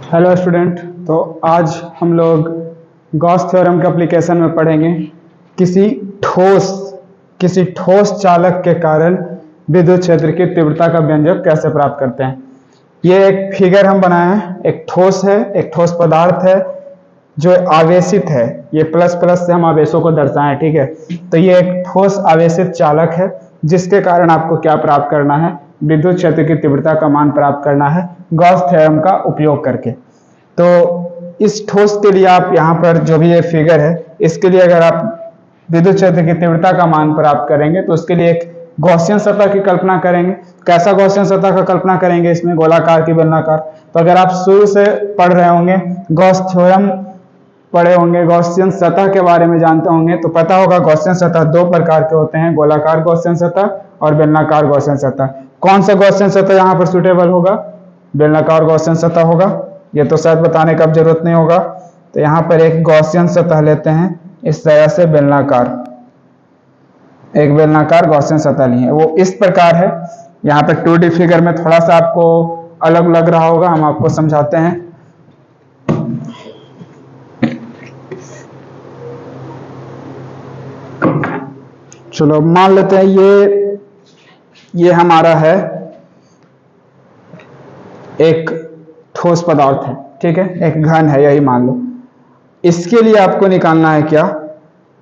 Hello student. तो आज हम लोग गॉस थ्योरम के एप्लीकेशन में पढ़ेंगे किसी ठोस चालक के कारण विद्युत क्षेत्र की तीव्रता का व्यंजक कैसे प्राप्त करते हैं। ये एक फिगर हम बनाए हैं। एक ठोस है, एक ठोस पदार्थ है जो आवेशित है। ये प्लस प्लस से हम आवेशों को दर्शाएं, ठीक है। तो ये एक ठोस आवेशित चालक है जिसके कारण आपको क्या प्राप्त करना है, विद्युत क्षेत्र की तीव्रता का मान प्राप्त करना है गॉस थ्योरम का उपयोग करके। तो इस ठोस के लिए आप यहाँ पर जो भी ये फिगर है, इसके लिए अगर आप विद्युत क्षेत्र की तीव्रता का मान प्राप्त करेंगे तो उसके लिए एक गॉसियन सतह की कल्पना करेंगे। कैसा गॉसियन सतह का कल्पना करेंगे, इसमें गोलाकार की बेलनाकार। तो अगर आप शुरू से पढ़ रहे होंगे, गॉस थ्योरम पढ़े होंगे, गॉसियन सतह के बारे में जानते होंगे, तो पता होगा गॉसियन सतह दो प्रकार के होते हैं, गोलाकार गॉसियन सतह और बेलनाकार गॉसियन सतह। कौन सा गॉसियन सतह यहाँ पर सुटेबल होगा? बेलनाकार गॉसियन सतह होगा। ये तो शायद बताने का जरूरत नहीं होगा। तो यहाँ पर एक गॉसियन सतह लेते हैं इस तरह से, एक बेलनाकार गॉसियन सतह लिए, वो इस प्रकार है। यहाँ पे 2D फिगर में थोड़ा सा आपको अलग लग रहा होगा, हम आपको समझाते हैं। चलो मान लेते हैं ये हमारा है एक ठोस पदार्थ है, ठीक है, एक घन है, यही मान लो। इसके लिए आपको निकालना है क्या?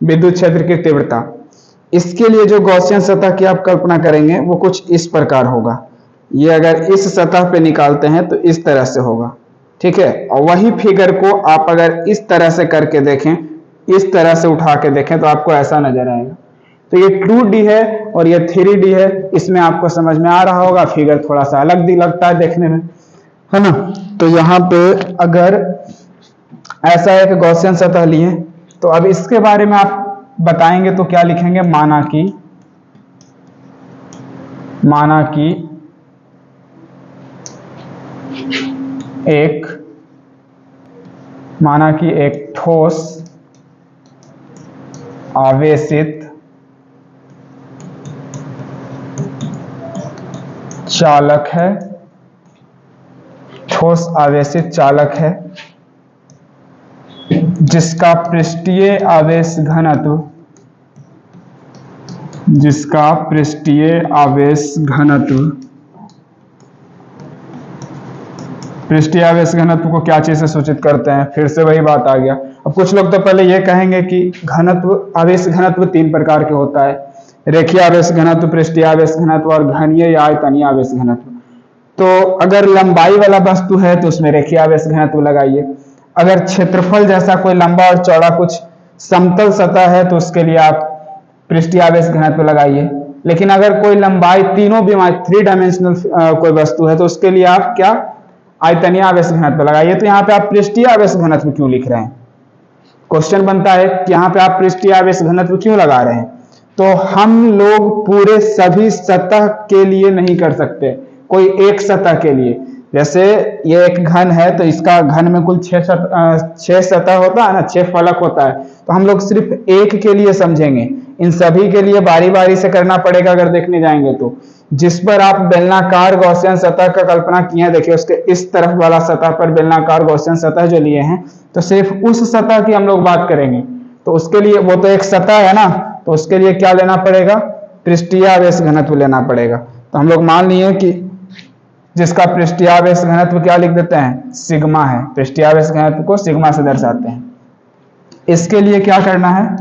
विद्युत क्षेत्र की तीव्रता। इसके लिए जो गॉसियन सतह की आप कल्पना करेंगे वो कुछ इस प्रकार होगा। ये अगर इस सतह पे निकालते हैं तो इस तरह से होगा, ठीक है। और वही फिगर को आप अगर इस तरह से करके देखें, इस तरह से उठा के देखें, तो आपको ऐसा नजर आएगा। तो ये 2D है और ये 3D है। इसमें आपको समझ में आ रहा होगा, फिगर थोड़ा सा अलग लगता है देखने में, है ना। तो यहाँ पे अगर ऐसा एक गॉसियन सतह लिए, तो अब इसके बारे में आप बताएंगे तो क्या लिखेंगे? माना कि एक ठोस आवेशित चालक है, ठोस आवेशित चालक है जिसका पृष्ठीय आवेश घनत्व पृष्ठीय आवेश घनत्व को क्या चीज से सूचित करते हैं? फिर से वही बात आ गया। अब कुछ लोग तो पहले ये कहेंगे कि आवेश घनत्व 3 प्रकार के होता है, रेखीय आवेश घनत्व, पृष्ठीय आवेश घनत्व और घनीय या आयतनीय आवेश घनत्व। तो अगर लंबाई वाला वस्तु है तो उसमें रेखीय आवेश घनत्व लगाइए। अगर क्षेत्रफल जैसा कोई लंबा और चौड़ा कुछ समतल सतह है तो उसके लिए आप पृष्ठीय आवेश घनत्व लगाइए। लेकिन अगर कोई लंबाई तीनों भी 3 डायमेंशनल कोई वस्तु है तो उसके लिए आप क्या? आयतनीय आवेश घनत्व लगाइए। तो यहाँ पे आप पृष्ठीय आवेश घनत्व क्यों लिख रहे हैं? क्वेश्चन बनता है कि यहाँ पे आप पृष्ठीय आवेश घनत्व क्यों लगा रहे हैं? तो हम लोग पूरे सभी सतह के लिए नहीं कर सकते, कोई एक सतह के लिए। जैसे ये एक घन है तो इसका घन में कुल 6 सतह होता है ना, 6 फलक होता है। तो हम लोग सिर्फ एक के लिए समझेंगे, इन सभी के लिए बारी बारी से करना पड़ेगा अगर देखने जाएंगे तो। जिस पर आप बेलनाकार गॉसियन सतह का कल्पना किए हैं, देखिए उसके इस तरफ वाला सतह पर बेलनाकार गॉसियन सतह जो लिए हैं, तो सिर्फ उस सतह की हम लोग बात करेंगे। तो उसके लिए वो तो एक सतह है ना, तो उसके लिए क्या लेना पड़ेगा? पृष्ठीय आवेश घनत्व लेना पड़ेगा। तो हम लोग मान लिए कि जिसका पृष्ठीय आवेश घनत्व क्या लिख देते हैं? सिग्मा है। पृष्ठीय आवेश घनत्व को सिग्मा से दर्शाते हैं। इसके लिए क्या करना है?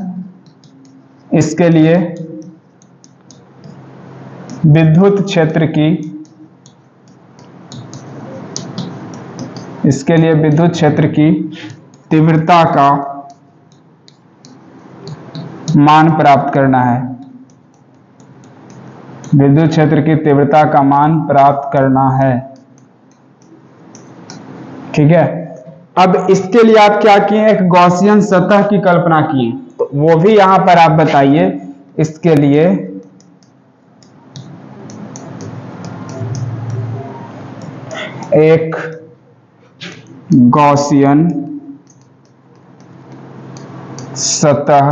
इसके लिए विद्युत क्षेत्र की तीव्रता का मान प्राप्त करना है। विद्युत क्षेत्र की तीव्रता का मान प्राप्त करना है, ठीक है। अब इसके लिए आप क्या किए? एक गॉसियन सतह की कल्पना किए, तो वो भी यहां पर आप बताइए। इसके लिए एक गॉसियन सतह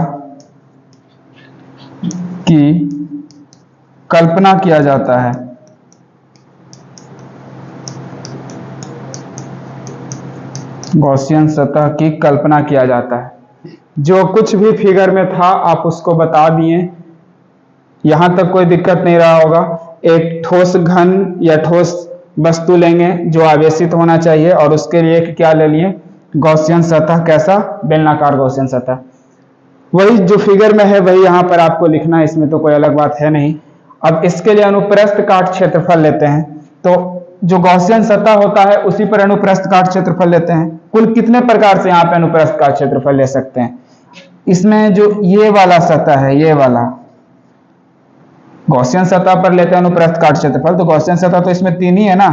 की कल्पना किया जाता है। गॉसियन सतह की कल्पना किया जाता है। जो कुछ भी फिगर में था आप उसको बता दिए, यहां तक कोई दिक्कत नहीं रहा होगा। एक ठोस घन या ठोस वस्तु लेंगे जो आवेशित होना चाहिए और उसके लिए क्या ले लिए, गॉसियन सतह। कैसा, बेलनाकार गॉसियन सतह। वही जो फिगर में है वही यहां पर आपको लिखना है, इसमें तो कोई अलग बात है नहीं। अब इसके लिए अनुप्रस्थ काट क्षेत्रफल लेते हैं, तो जो गॉसियन सतह होता है उसी पर अनुप्रस्थ काट क्षेत्रफल लेते हैं। कुल कितने प्रकार से यहाँ पे अनुप्रस्थ काट क्षेत्रफल ले सकते हैं। इसमें जो ये वाला सतह है, ये वाला गॉसियन सतह पर लेते हैं अनुप्रस्थ काट क्षेत्रफल, तो गॉसियन सतह तो इसमें तीन ही है ना,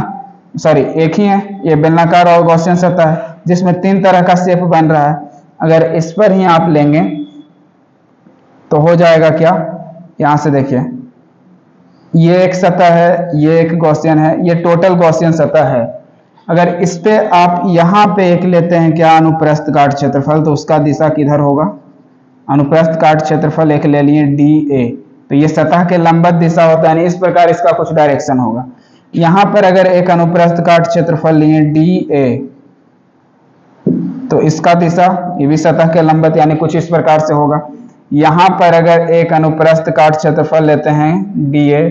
सॉरी एक ही है, ये बेलनाकार और गॉसियन सतह है जिसमें तीन तरह का शेप बन रहा है। अगर इस पर ही आप लेंगे तो हो जाएगा क्या, यहां से देखिए ये एक सतह है, ये एक गॉसियन है, ये टोटल गॉसियन सतह है। अगर इस पे आप यहां पे एक लेते हैं क्या, अनुप्रस्थ काट क्षेत्रफल, तो उसका दिशा किधर होगा, अनुप्रस्थ काट क्षेत्रफल एक ले लिए DA, तो ये सतह के लंबवत दिशा होता है, इस प्रकार इसका कुछ डायरेक्शन होगा। यहां पर अगर एक अनुप्रस्थ काट क्षेत्रफल लिए DA, तो इसका दिशा ये भी सतह के लंबवत यानी कुछ इस प्रकार से होगा। यहां पर अगर एक अनुप्रस्थ काट क्षेत्रफल लेते हैं DA,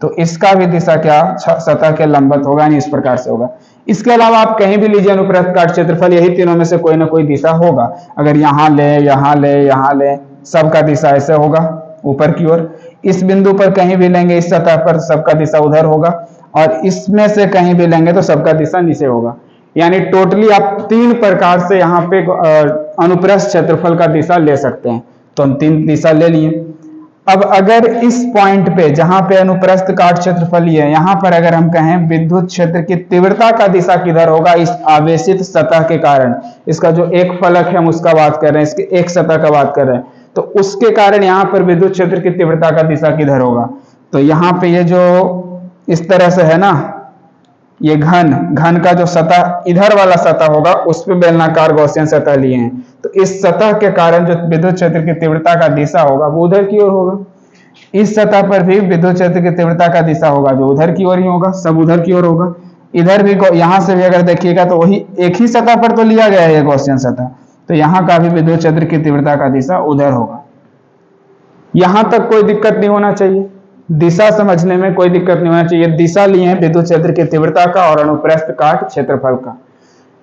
तो इसका भी दिशा क्या, सतह के लंबवत होगा, यानी इस प्रकार से होगा। इसके अलावा आप कहीं भी लीजिए अनुप्रस्थ काट क्षेत्रफल, यही तीनों में से कोई ना कोई दिशा होगा। अगर यहाँ ले, यहाँ ले, यहाँ ले, सबका दिशा ऐसे होगा ऊपर की ओर। इस बिंदु पर कहीं भी लेंगे इस सतह पर, सबका दिशा उधर होगा, और इसमें से कहीं भी लेंगे तो सबका दिशा नीचे होगा। यानी टोटली आप तीन प्रकार से यहाँ पे अनुप्रस्थ क्षेत्रफल का दिशा ले सकते हैं। तो हम तीन दिशा ले लिए। अब अगर इस पॉइंट पे जहां पे अनुप्रस्थ काट क्षेत्रफल है, यहां पर अगर हम कहें विद्युत क्षेत्र की तीव्रता का दिशा किधर होगा, इस आवेशित सतह के कारण, इसका जो एक फलक है हम उसका बात कर रहे हैं, इसके एक सतह का बात कर रहे हैं, तो उसके कारण यहाँ पर विद्युत क्षेत्र की तीव्रता का दिशा किधर होगा। तो यहाँ पे ये जो इस तरह से है ना, ये घन का जो सतह इधर वाला सतह होगा उस पे बेलनाकार गॉसियन सतह लिए हैं, तो इस सतह के कारण जो विद्युत क्षेत्र की तीव्रता का दिशा होगा वो उधर की ओर होगा। इस सतह पर भी विद्युत क्षेत्र की तीव्रता का दिशा होगा जो उधर की ओर ही होगा, सब उधर की ओर होगा। इधर भी यहां से भी अगर देखिएगा तो वही एक ही सतह पर तो लिया गया है ये गॉसियन सतह, तो यहाँ का भी विद्युत क्षेत्र की तीव्रता का दिशा उधर होगा। यहां तक कोई दिक्कत नहीं होना चाहिए, दिशा समझने में कोई दिक्कत नहीं होना चाहिए। दिशा लिए हैं विद्युत क्षेत्र की तीव्रता का और अनुप्रस्थ काट क्षेत्रफल का।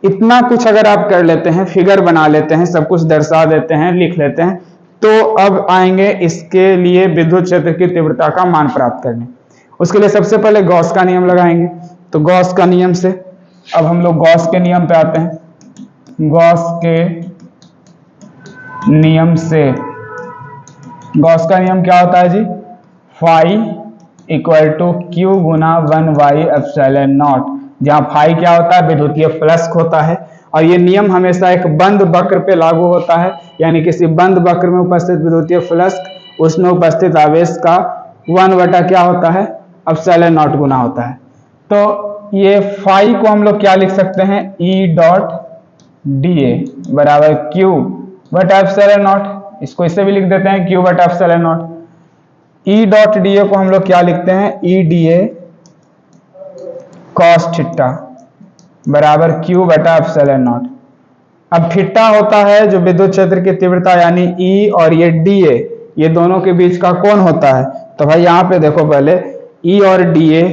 इतना कुछ अगर आप कर लेते हैं, फिगर बना लेते हैं, सब कुछ दर्शा देते हैं, लिख लेते हैं, तो अब आएंगे इसके लिए विद्युत क्षेत्र की तीव्रता का मान प्राप्त करने। उसके लिए सबसे पहले गॉस का नियम लगाएंगे। तो गॉस का नियम से अब हम लोग गॉस के नियम पे आते हैं। गॉस के नियम से, गॉस का नियम क्या होता है जी, फाई इक्वल टू क्यू गुना 1y एप्सिलॉन नॉट, जहां फाई क्या होता है, विद्युतीय फ्लक्स होता है, और ये नियम हमेशा एक बंद वक्र पे लागू होता है, यानी किसी बंद वक्र में उपस्थित विद्युतीय फ्लक्स उसमें उपस्थित आवेश का 1 बटा क्या होता है, एप्सिलॉन नॉट गुना होता है। तो ये फाई को हम लोग क्या लिख सकते हैं, E डॉट DA बराबर क्यू बटा एप्सिलॉन नॉट, इसको इससे भी लिख देते हैं क्यू बटा epsilon not. E dot DA को हम लोग क्या लिखते हैं, EDA cos थीटा बराबर क्यू बटा एप्सिलॉन नॉट। अब थीटा होता है जो विद्युत क्षेत्र की तीव्रता, यानी E और ये DA, ये दोनों के बीच का कोण होता है। तो भाई यहाँ पे देखो पहले E और DA,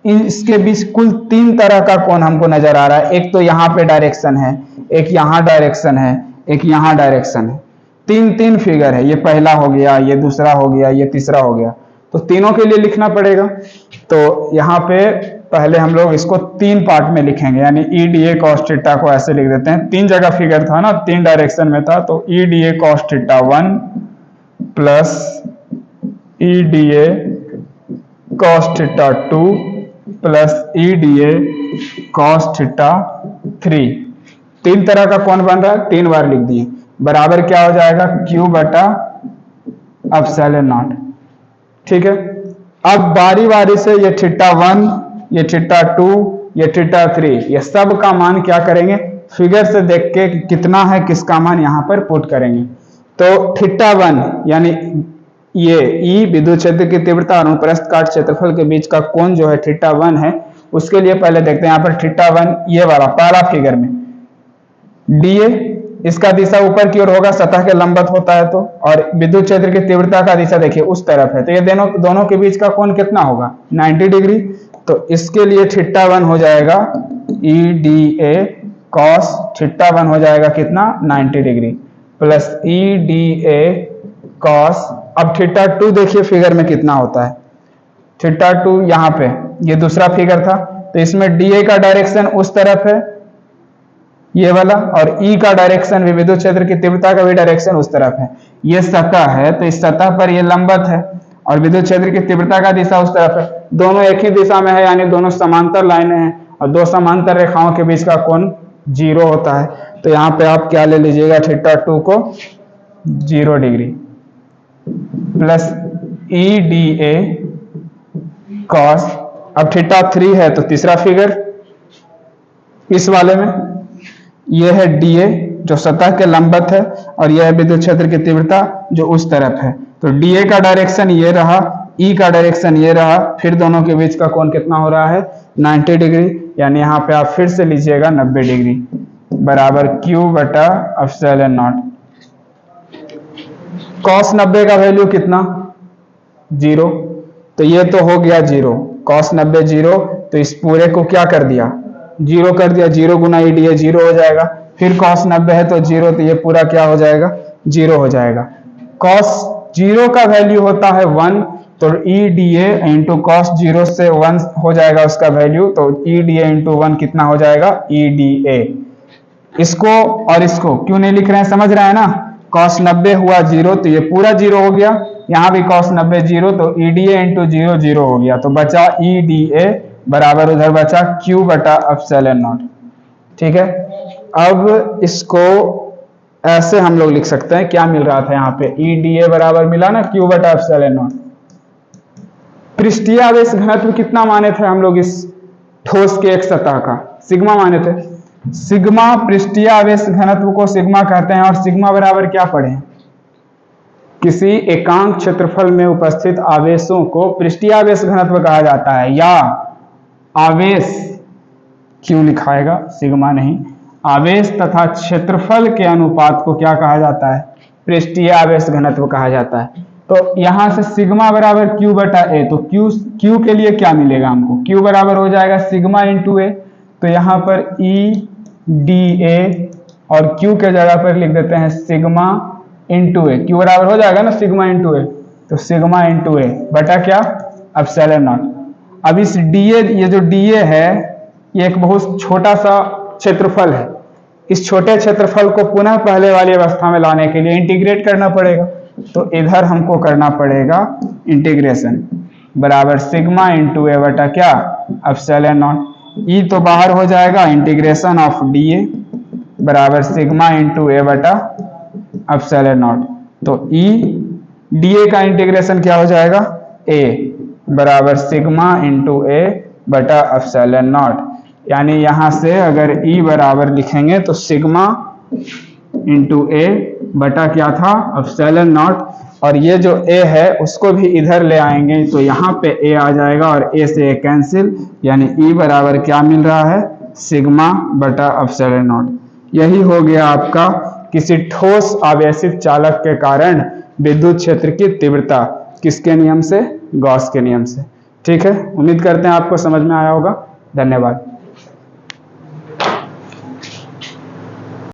इसके बीच कुल तीन तरह का कोण हमको नजर आ रहा है। एक तो यहाँ पे डायरेक्शन है, एक यहाँ डायरेक्शन है, एक यहाँ डायरेक्शन है। तीन फिगर है, ये पहला हो गया, ये दूसरा हो गया, ये तीसरा हो गया, तो तीनों के लिए लिखना पड़ेगा। तो यहाँ पे पहले हम लोग इसको तीन पार्ट में लिखेंगे, यानी EDA cos थीटा को ऐसे लिख देते हैं। तीन जगह फिगर था ना, तीन डायरेक्शन में था, तो EDA cos theta 1 plus EDA cos theta 2 plus EDA cos theta 3। तीन तरह का कोण बन रहा है, तीन बार लिख दिए, बराबर क्या हो जाएगा, क्यू बटा एप्सिलॉन नॉट। ठीक है, अब बारी बारी से ये थीटा 1, ये थीटा 2, ये थीटा 3, ये सब का मान क्या करेंगे, फिगर से देख के कितना है किसका मान यहाँ पर पुट करेंगे। तो थीटा 1 यानी ये E विद्युत क्षेत्र की तीव्रता और अनुप्रस्थ काट क्षेत्रफल के बीच का कोण जो है थीटा 1 है, उसके लिए पहले देखते हैं यहाँ पर थीटा 1, ये वाला पहला फिगर में डीए इसका दिशा ऊपर की ओर होगा, सतह के लंबवत होता है तो, और विद्युत क्षेत्र की तीव्रता का दिशा देखिए उस तरफ है, तो ये दोनों के बीच का कोण कितना होगा 90 डिग्री। तो इसके लिए θ1 हो जाएगा EDA cos θ1 हो जाएगा कितना 90 डिग्री प्लस EDA cos, अब θ2 देखिए फिगर में कितना होता है, θ2 यहाँ पे ये दूसरा फिगर था, तो इसमें DA का डायरेक्शन उस तरफ है ये वाला, और E का डायरेक्शन भी विद्युत क्षेत्र की तीव्रता का भी डायरेक्शन उस तरफ है। ये सतह है तो इस सतह पर ये लंबवत है और विद्युत क्षेत्र की तीव्रता का दिशा उस तरफ है, दोनों एक ही दिशा में है यानी दोनों समांतर लाइनें हैं, और दो समांतर रेखाओं के बीच का कोण 0 होता है। तो यहाँ पे आप क्या ले लीजिएगा, θ2 को 0 डिग्री प्लस EDA cos, अब θ3 है तो तीसरा फिगर इस वाले में यह है DA जो सतह के लंबवत है, और यह है विद्युत क्षेत्र की तीव्रता जो उस तरफ है। तो DA का डायरेक्शन ये रहा, E का डायरेक्शन ये रहा, फिर दोनों के बीच का कोण कितना हो रहा है 90 डिग्री, यानी यहाँ पे आप फिर से लीजिएगा 90 डिग्री बराबर Q/ε0। cos 90 का वैल्यू कितना 0, तो ये तो हो गया 0, cos 90 0, तो इस पूरे को क्या कर दिया 0 कर दिया, 0 गुना EDA 0 हो जाएगा, फिर cos 90 है तो 0, तो ये पूरा क्या हो जाएगा 0 हो जाएगा। cos 0 का वैल्यू होता है 1, तो EDA इंटू cos 0 से 1 हो जाएगा उसका वैल्यू, तो EDA इंटू 1 कितना हो जाएगा EDA। इसको और इसको क्यों नहीं लिख रहे हैं, समझ रहे हैं ना, cos 90 हुआ 0 तो ये पूरा 0 हो गया, यहाँ भी cos 90 0, तो EDA इंटू 0 0 हो गया, तो बचा EDA बराबर उधर बचा Q/ε0। ठीक है, अब इसको ऐसे हम लोग लिख सकते हैं, क्या मिल रहा था यहाँ पे EDA बराबर मिला ना Q/ε0। पृष्ठीय आवेश घनत्व कितना माने थे हम लोग इस ठोस के एक सतह का, सिग्मा माने थे। सिग्मा पृष्ठीय आवेश घनत्व को सिग्मा कहते हैं, और सिग्मा बराबर क्या पढ़े, किसी एकांक क्षेत्रफल में उपस्थित आवेशों को पृष्ठीय आवेश घनत्व कहा जाता है, या आवेश क्यों लिखाएगा सिग्मा नहीं, आवेश तथा क्षेत्रफल के अनुपात को क्या कहा जाता है पृष्ठीय आवेश घनत्व कहा जाता है। तो यहां से सिग्मा बराबर Q/A, तो Q के लिए क्या मिलेगा हमको, Q बराबर हो जाएगा सिग्मा इंटू A, तो यहाँ पर EDA और Q के जगह पर लिख देते हैं सिग्मा इंटू A, Q बराबर हो जाएगा ना सिग्मा इंटू A, तो सिग्मा इंटू A बटा क्या ε0। अब इस DA, ये जो DA है ये एक बहुत छोटा सा क्षेत्रफल है, इस छोटे क्षेत्रफल को पुनः पहले वाली अवस्था में लाने के लिए इंटीग्रेट करना पड़ेगा, तो इधर हमको करना पड़ेगा इंटीग्रेशन बराबर सिग्मा इंटू A बटा क्या ε0। E तो बाहर हो जाएगा, इंटीग्रेशन ऑफ DA बराबर सिग्मा इंटू A बटा ε0, तो DA का इंटीग्रेशन क्या हो जाएगा A बराबर सिग्मा इंटू A बटा ε0, यानी यहां से अगर E बराबर लिखेंगे तो सिग्मा इंटू A बटा क्या था ε0, और ये जो A है उसको भी इधर ले आएंगे तो यहाँ पे A आ जाएगा और A से A कैंसिल, यानी E बराबर क्या मिल रहा है सिग्मा बटा ε0। यही हो गया आपका किसी ठोस आवेशित चालक के कारण विद्युत क्षेत्र की तीव्रता, किसके नियम से, गॉस के नियम से। ठीक है, उम्मीद करते हैं आपको समझ में आया होगा। धन्यवाद।